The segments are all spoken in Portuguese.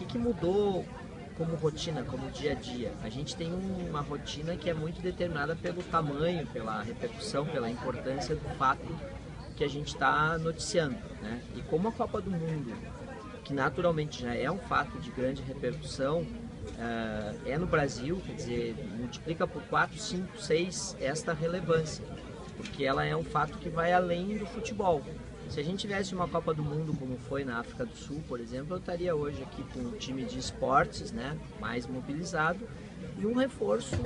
que mudou como rotina, como dia a dia? A gente tem uma rotina que é muito determinada pelo tamanho, pela repercussão, pela importância do fato que a gente está noticiando, né? E como a Copa do Mundo, que naturalmente já é um fato de grande repercussão, é no Brasil, quer dizer, multiplica por 4, 5, 6 esta relevância, porque ela é um fato que vai além do futebol. Se a gente tivesse uma Copa do Mundo como foi na África do Sul, por exemplo, eu estaria hoje aqui com um time de esportes, né, mais mobilizado e um reforço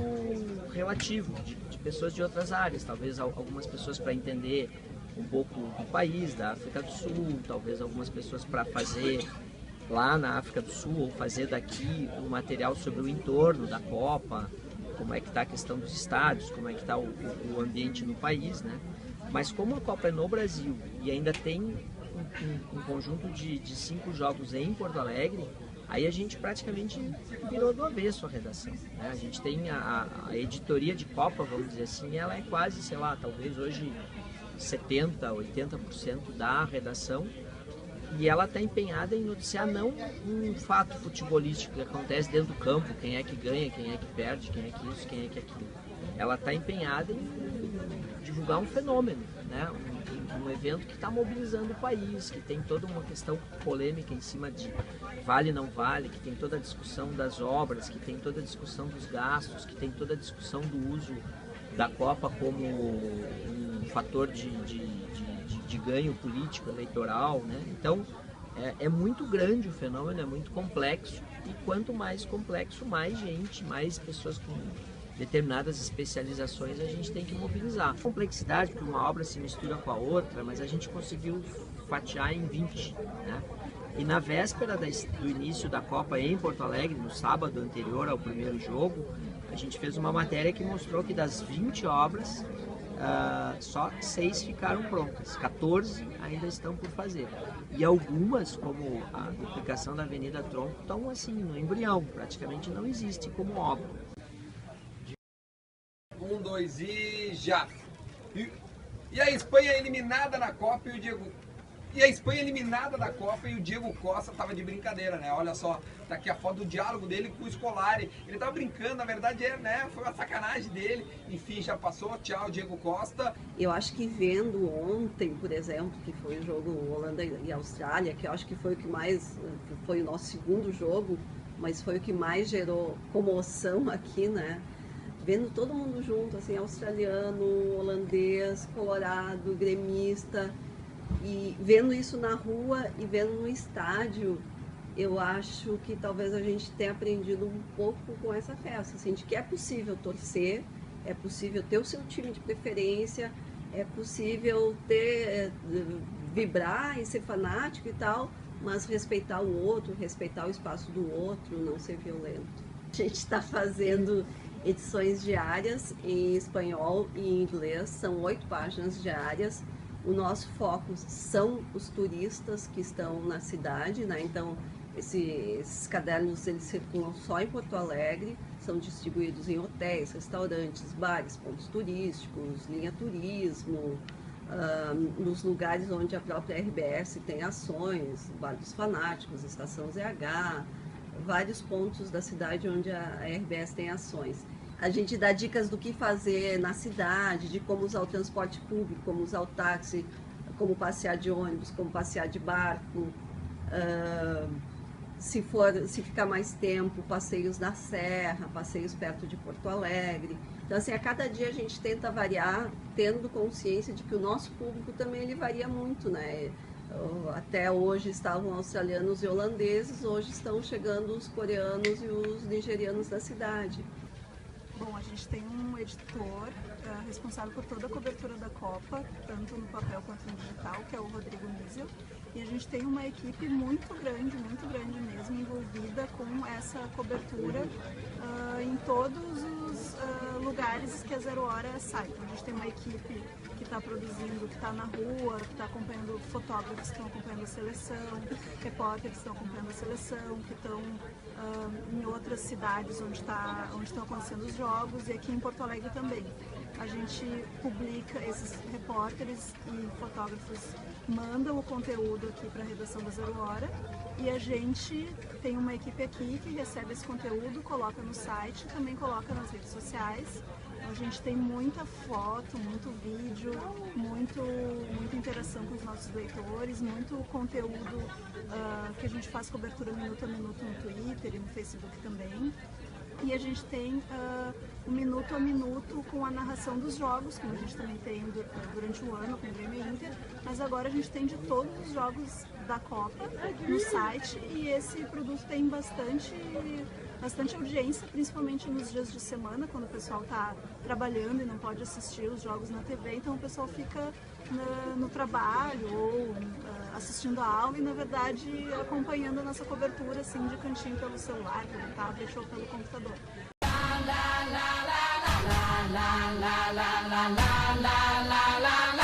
relativo de pessoas de outras áreas, talvez algumas pessoas para entender um pouco do país, da África do Sul, talvez algumas pessoas para fazer lá na África do Sul ou fazer daqui um material sobre o entorno da Copa, como é que está a questão dos estádios, como é que está o ambiente no país, né? Mas como a Copa é no Brasil e ainda tem um conjunto de 5 jogos em Porto Alegre, aí a gente praticamente virou do avesso a redação, né? A gente tem a editoria de Copa, vamos dizer assim, ela é quase, sei lá, talvez hoje 70%, 80% da redação, e ela está empenhada em noticiar não um fato futebolístico que acontece dentro do campo, quem é que ganha, quem é que perde, quem é que isso, quem é que aquilo. Ela está empenhada em divulgar um fenômeno, né? Um evento que está mobilizando o país, que tem toda uma questão polêmica em cima de vale não vale, que tem toda a discussão das obras, que tem toda a discussão dos gastos, que tem toda a discussão do uso da Copa como um fator de ganho político, eleitoral, né? Então é muito grande o fenômeno, é muito complexo, e quanto mais complexo, mais gente, mais pessoas com determinadas especializações a gente tem que mobilizar. Complexidade, porque uma obra se mistura com a outra, mas a gente conseguiu fatiar em 20, né? E na véspera do início da Copa em Porto Alegre, no sábado anterior ao primeiro jogo, a gente fez uma matéria que mostrou que das 20 obras, só 6 ficaram prontas, 14 ainda estão por fazer. E algumas, como a duplicação da Avenida Tronco, estão assim, no embrião, praticamente não existe como obra. 1, 2 e já! E a Espanha eliminada na Copa e o Diego... E a Espanha eliminada da Copa e o Diego Costa tava de brincadeira, né? Olha só, tá aqui a foto do diálogo dele com o Scolari. Ele tava brincando, na verdade, foi uma sacanagem dele. Enfim, já passou. Tchau, Diego Costa. Eu acho que vendo ontem, por exemplo, que foi o jogo Holanda e Austrália, que eu acho que foi o que mais, foi o nosso segundo jogo, mas foi o que mais gerou comoção aqui, né? Vendo todo mundo junto, assim, australiano, holandês, colorado, gremista, e vendo isso na rua e vendo no estádio, eu acho que talvez a gente tenha aprendido um pouco com essa festa, assim, de que é possível torcer, é possível ter o seu time de preferência, é possível vibrar e ser fanático e tal, mas respeitar o outro, respeitar o espaço do outro, não ser violento. A gente está fazendo edições diárias em espanhol e em inglês, são 8 páginas diárias. O nosso foco são os turistas que estão na cidade, né? Então esses cadernos eles circulam só em Porto Alegre, são distribuídos em hotéis, restaurantes, bares, pontos turísticos, linha turismo, nos lugares onde a própria RBS tem ações, Bar dos Fanáticos, Estação ZH, vários pontos da cidade onde a RBS tem ações. A gente dá dicas do que fazer na cidade, de como usar o transporte público, como usar o táxi, como passear de ônibus, como passear de barco, se ficar mais tempo, passeios na Serra, passeios perto de Porto Alegre. Então, assim, a cada dia a gente tenta variar, tendo consciência de que o nosso público também ele varia muito, né? Até hoje estavam australianos e holandeses, hoje estão chegando os coreanos e os nigerianos da cidade. Bom, a gente tem um editor responsável por toda a cobertura da Copa, tanto no papel quanto no digital, que é o Rodrigo Miesel, e a gente tem uma equipe muito grande mesmo, envolvida com essa cobertura em todos os lugares que a Zero Hora sai. Então, a gente tem uma equipe que está produzindo, que está na rua, que está acompanhando fotógrafos que estão acompanhando a seleção, repórteres que estão acompanhando a seleção, que estão em outras cidades onde estão acontecendo os jogos, e aqui em Porto Alegre também. A gente publica, esses repórteres e fotógrafos mandam o conteúdo aqui para a redação da Zero Hora, E a gente tem uma equipe aqui que recebe esse conteúdo, coloca no site, também coloca nas redes sociais. A gente tem muita foto, muito vídeo, muita interação com os nossos leitores, muito conteúdo que a gente faz cobertura minuto a minuto no Twitter e no Facebook também. E a gente tem o minuto a minuto com a narração dos jogos, como a gente também tem durante o ano com o Grêmio e Inter, mas agora a gente tem de todos os jogos da Copa no site e esse produto tem bastante audiência, principalmente nos dias de semana, quando o pessoal está trabalhando e não pode assistir os jogos na TV, então o pessoal fica no trabalho ou assistindo a aula e, na verdade, acompanhando a nossa cobertura assim, de cantinho pelo celular, pelo tablet ou pelo computador. La, la, la, la, la, la, la, la, la, la, la, la.